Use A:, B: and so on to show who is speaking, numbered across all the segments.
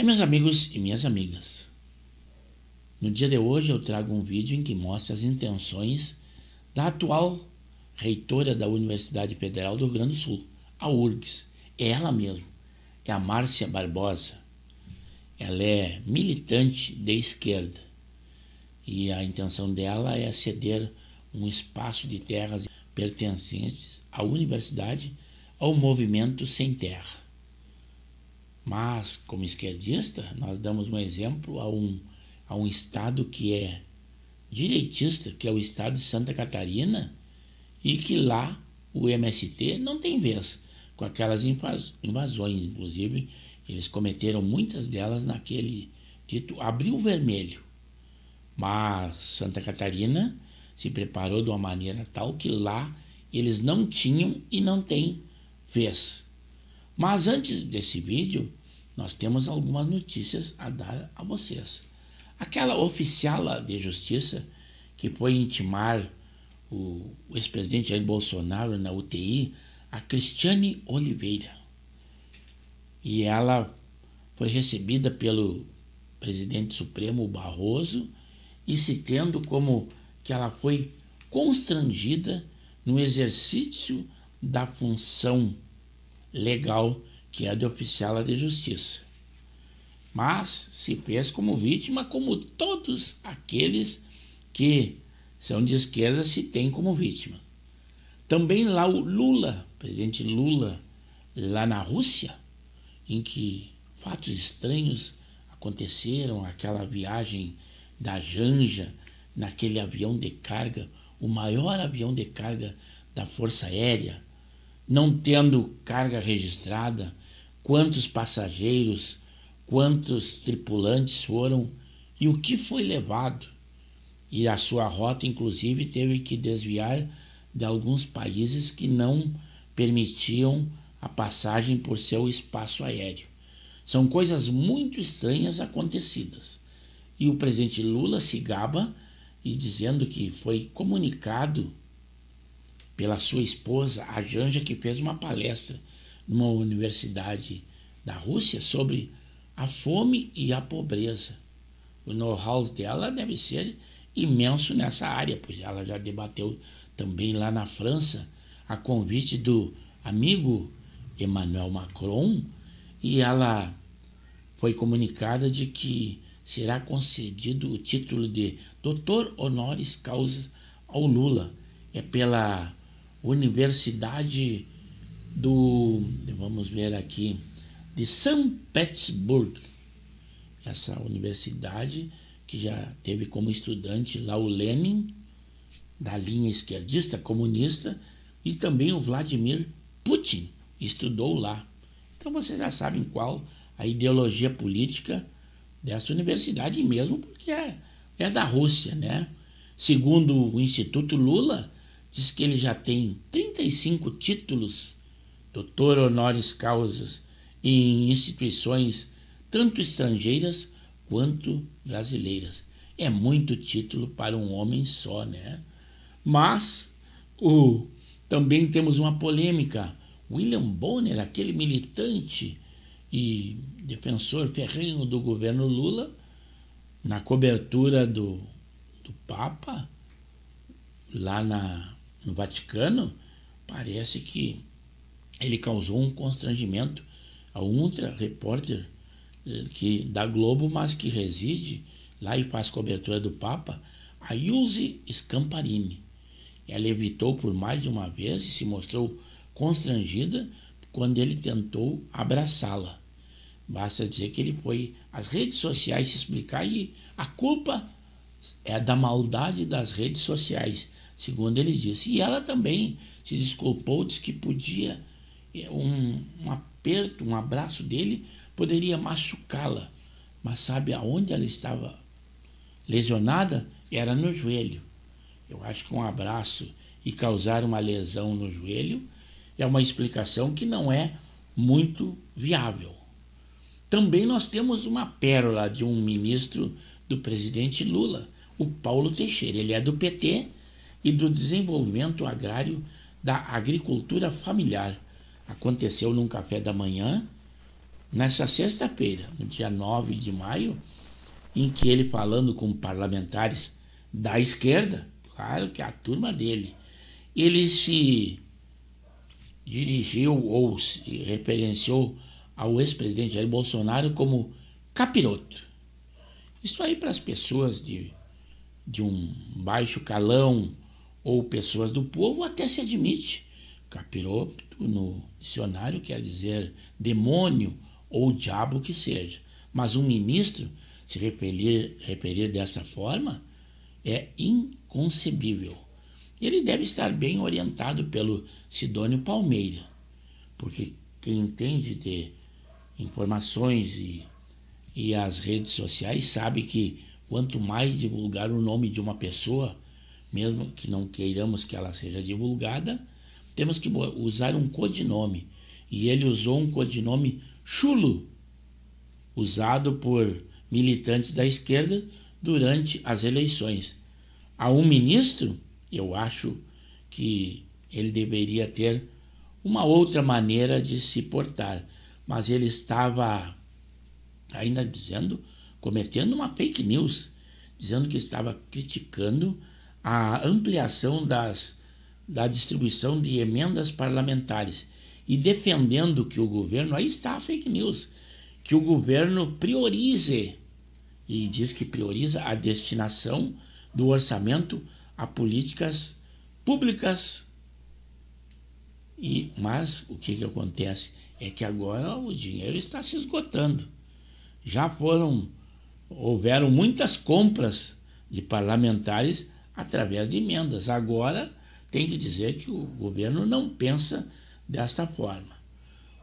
A: Aí, meus amigos e minhas amigas, no dia de hoje eu trago um vídeo em que mostra as intenções da atual reitora da Universidade Federal do Rio Grande do Sul, a URGS. É ela mesma, é a Márcia Barbosa. Ela é militante de esquerda e a intenção dela é ceder um espaço de terras pertencentes à universidade ao movimento Sem Terra. Mas, como esquerdista, nós damos um exemplo a um estado que é direitista, que é o estado de Santa Catarina, e que lá o MST não tem vez com aquelas invasões. Inclusive, eles cometeram muitas delas naquele dito Abril Vermelho. Mas Santa Catarina se preparou de uma maneira tal que lá eles não tinham e não têm vez. Mas antes desse vídeo, nós temos algumas notícias a dar a vocês. Aquela oficial de justiça que foi intimar o ex-presidente Jair Bolsonaro na UTI, a Cristiane Oliveira. E ela foi recebida pelo presidente Supremo Barroso e se tendo como que ela foi constrangida no exercício da função legal que é de oficial de justiça. Mas se fez como vítima, como todos aqueles que são de esquerda se tem como vítima. Também lá o Lula, presidente Lula, lá na Rússia, em que fatos estranhos aconteceram, aquela viagem da Janja, naquele avião de carga, o maior avião de carga da Força Aérea, não tendo carga registrada, quantos passageiros, quantos tripulantes foram e o que foi levado. E a sua rota, inclusive, teve que desviar de alguns países que não permitiam a passagem por seu espaço aéreo. São coisas muito estranhas acontecidas. E o presidente Lula se gaba e dizendo que foi comunicado pela sua esposa, a Janja, que fez uma palestra numa universidade da Rússia sobre a fome e a pobreza. O know-how dela deve ser imenso nessa área, pois ela já debateu também lá na França a convite do amigo Emmanuel Macron, e ela foi comunicada de que será concedido o título de doutor honoris causa ao Lula. É pela Universidade vamos ver aqui, de São Petersburgo. Essa universidade que já teve como estudante lá o Lenin, da linha esquerdista comunista, e também o Vladimir Putin estudou lá. Então vocês já sabem qual a ideologia política dessa universidade, mesmo porque é da Rússia, né? Segundo o Instituto Lula, diz que ele já tem 35 títulos, doutor honoris causa, em instituições tanto estrangeiras quanto brasileiras. É muito título para um homem só, né? Mas também temos uma polêmica. William Bonner, aquele militante e defensor ferrenho do governo Lula, na cobertura do Papa, lá no Vaticano, parece que ele causou um constrangimento a outra repórter da Globo, mas que reside lá e faz cobertura do Papa, a Ilse Scamparini. Ela evitou por mais de uma vez e se mostrou constrangida quando ele tentou abraçá-la. Basta dizer que ele foi às redes sociais se explicar e a culpa é da maldade das redes sociais, segundo ele disse. E ela também se desculpou, disse que podia, um aperto, um abraço dele poderia machucá-la, mas sabe aonde ela estava lesionada? Era no joelho. Eu acho que um abraço e causar uma lesão no joelho é uma explicação que não é muito viável. Também nós temos uma pérola de um ministro do presidente Lula, o Paulo Teixeira. Ele é do PT e do Desenvolvimento Agrário da Agricultura Familiar. Aconteceu num café da manhã nessa sexta-feira, no dia 9 de maio, em que ele, falando com parlamentares da esquerda, claro que a turma dele, ele se dirigiu ou se referenciou ao ex-presidente Jair Bolsonaro como capiroto. Isso aí, para as pessoas de um baixo calão ou pessoas do povo, até se admite. Capiroto no dicionário quer dizer demônio ou diabo que seja. Mas um ministro se referir dessa forma é inconcebível. Ele deve estar bem orientado pelo Sidônio Palmeira, porque quem entende de informações e as redes sociais sabe que quanto mais divulgar o nome de uma pessoa, mesmo que não queiramos que ela seja divulgada, temos que usar um codinome. E ele usou um codinome chulo, usado por militantes da esquerda durante as eleições. A um ministro, eu acho que ele deveria ter uma outra maneira de se portar, mas ele estava ainda cometendo uma fake news, dizendo que estava criticando a ampliação da distribuição de emendas parlamentares e defendendo que o governo, aí está a fake news, que o governo priorize, e diz que prioriza a destinação do orçamento a políticas públicas. Mas o que acontece é que agora o dinheiro está se esgotando. Houveram muitas compras de parlamentares através de emendas. Agora tem que dizer que o governo não pensa desta forma.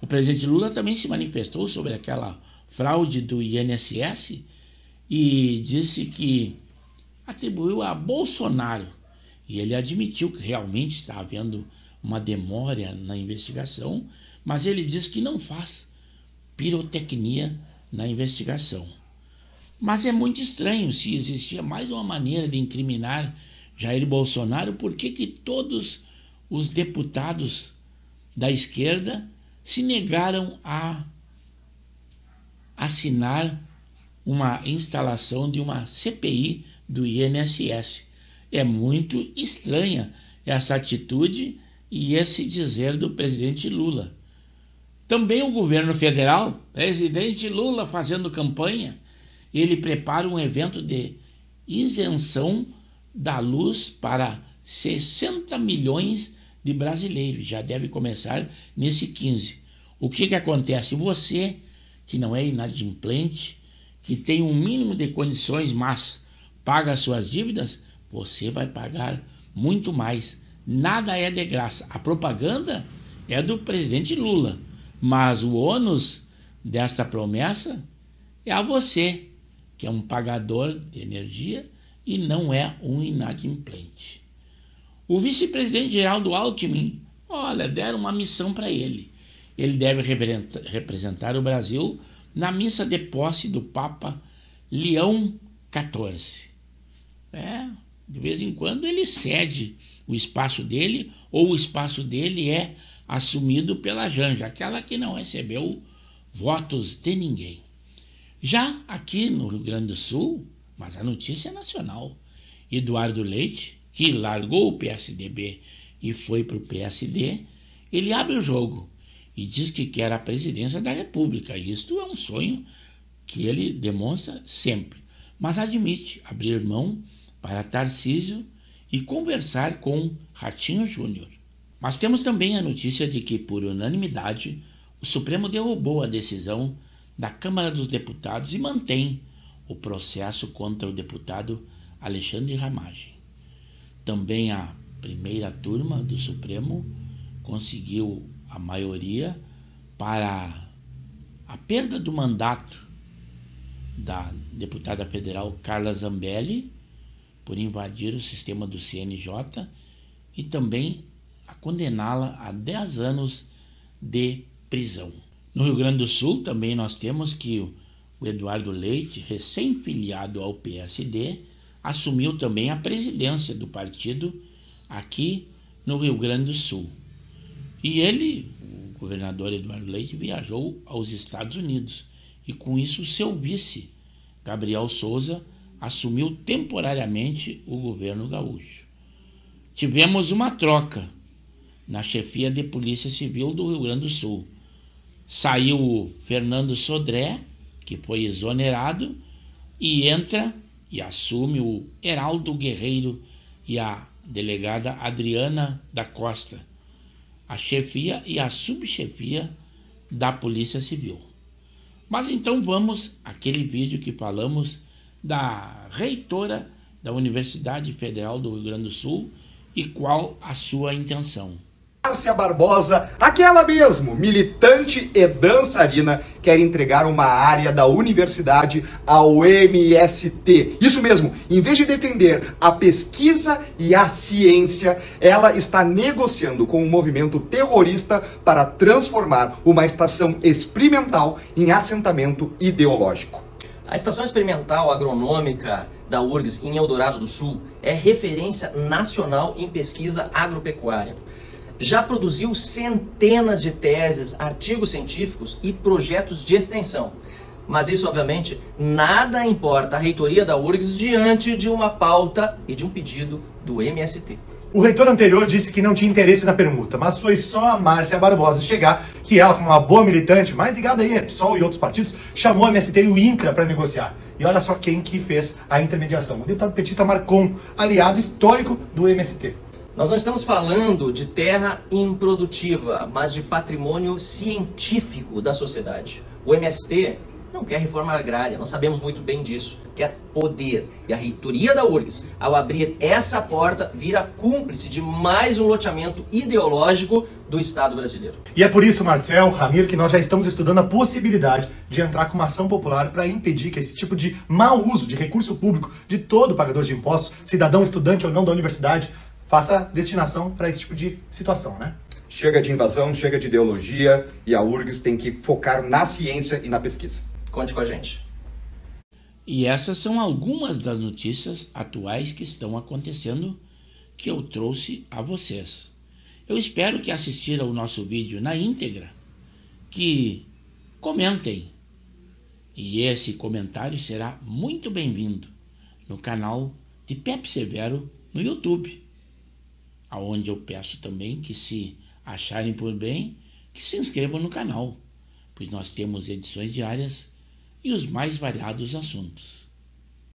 A: O presidente Lula também se manifestou sobre aquela fraude do INSS e disse que atribuiu a Bolsonaro. E ele admitiu que realmente está havendo uma demora na investigação, mas ele diz que não faz pirotecnia na investigação. Mas é muito estranho, se existia mais uma maneira de incriminar Jair Bolsonaro, por que todos os deputados da esquerda se negaram a assinar uma instalação de uma CPI do INSS? É muito estranha essa atitude e esse dizer do presidente Lula. Também o governo federal, presidente Lula fazendo campanha, ele prepara um evento de isenção da luz para 60 milhões de brasileiros. Já deve começar nesse 15. O que acontece? Você, que não é inadimplente, que tem um mínimo de condições, mas paga as suas dívidas, você vai pagar muito mais. Nada é de graça. A propaganda é do presidente Lula, mas o ônus desta promessa é a você, que é um pagador de energia e não é um inadimplente. O vice-presidente Geraldo Alckmin, deram uma missão para ele. Ele deve representar o Brasil na missa de posse do Papa Leão XIV. De vez em quando ele cede o espaço dele, ou o espaço dele é assumido pela Janja, aquela que não recebeu votos de ninguém. Já aqui no Rio Grande do Sul, mas a notícia é nacional, Eduardo Leite, que largou o PSDB e foi para o PSD, ele abre o jogo e diz que quer a presidência da República. Isto é um sonho que ele demonstra sempre, mas admite abrir mão para Tarcísio e conversar com Ratinho Júnior. Mas temos também a notícia de que, por unanimidade, o Supremo derrubou a decisão da Câmara dos Deputados e mantém o processo contra o deputado Alexandre Ramagem. Também a primeira turma do Supremo conseguiu a maioria para a perda do mandato da deputada federal Carla Zambelli por invadir o sistema do CNJ e também a condená-la a 10 anos de prisão. No Rio Grande do Sul também nós temos que o Eduardo Leite, recém-filiado ao PSD, assumiu também a presidência do partido aqui no Rio Grande do Sul. E ele, o governador Eduardo Leite viajou aos Estados Unidos e, com isso, seu vice, Gabriel Souza, assumiu temporariamente o governo gaúcho. Tivemos uma troca na chefia de Polícia Civil do Rio Grande do Sul. Saiu o Fernando Sodré, que foi exonerado, e entra e assume o Heraldo Guerreiro e a delegada Adriana da Costa, a chefia e a subchefia da Polícia Civil. Mas então vamos àquele vídeo que falamos da reitora da Universidade Federal do Rio Grande do Sul e qual a sua intenção.
B: Márcia Barbosa, aquela mesmo, militante e dançarina, quer entregar uma área da universidade ao MST. Isso mesmo, em vez de defender a pesquisa e a ciência, ela está negociando com um movimento terrorista para transformar uma estação experimental em assentamento ideológico.
C: A Estação Experimental Agronômica da URGS em Eldorado do Sul é referência nacional em pesquisa agropecuária. Já produziu centenas de teses, artigos científicos e projetos de extensão. Mas isso, obviamente, nada importa à reitoria da URGS diante de uma pauta e de um pedido do MST.
D: O reitor anterior disse que não tinha interesse na permuta, mas foi só a Márcia Barbosa chegar que ela, como uma boa militante, mais ligada aí a PSOL e outros partidos, chamou o MST e o INCRA para negociar. E olha só quem que fez a intermediação. O deputado petista Marcon, aliado histórico do MST.
C: Nós não estamos falando de terra improdutiva, mas de patrimônio científico da sociedade. O MST não quer reforma agrária, nós sabemos muito bem disso, quer poder. E a reitoria da URGS, ao abrir essa porta, vira cúmplice de mais um loteamento ideológico do Estado brasileiro.
D: E é por isso, Marcel, Ramiro, que nós já estamos estudando a possibilidade de entrar com uma ação popular para impedir que esse tipo de mau uso de recurso público de todo pagador de impostos, cidadão, estudante ou não da universidade, faça destinação para esse tipo de situação, né?
B: Chega de invasão, chega de ideologia e a URGS tem que focar na ciência e na pesquisa.
C: Conte com a gente.
A: E essas são algumas das notícias atuais que estão acontecendo que eu trouxe a vocês. Eu espero que assistiram ao nosso vídeo na íntegra, que comentem. E esse comentário será muito bem-vindo no canal de Pepe Severo no YouTube, aonde eu peço também que, se acharem por bem, que se inscrevam no canal, pois nós temos edições diárias e os mais variados assuntos.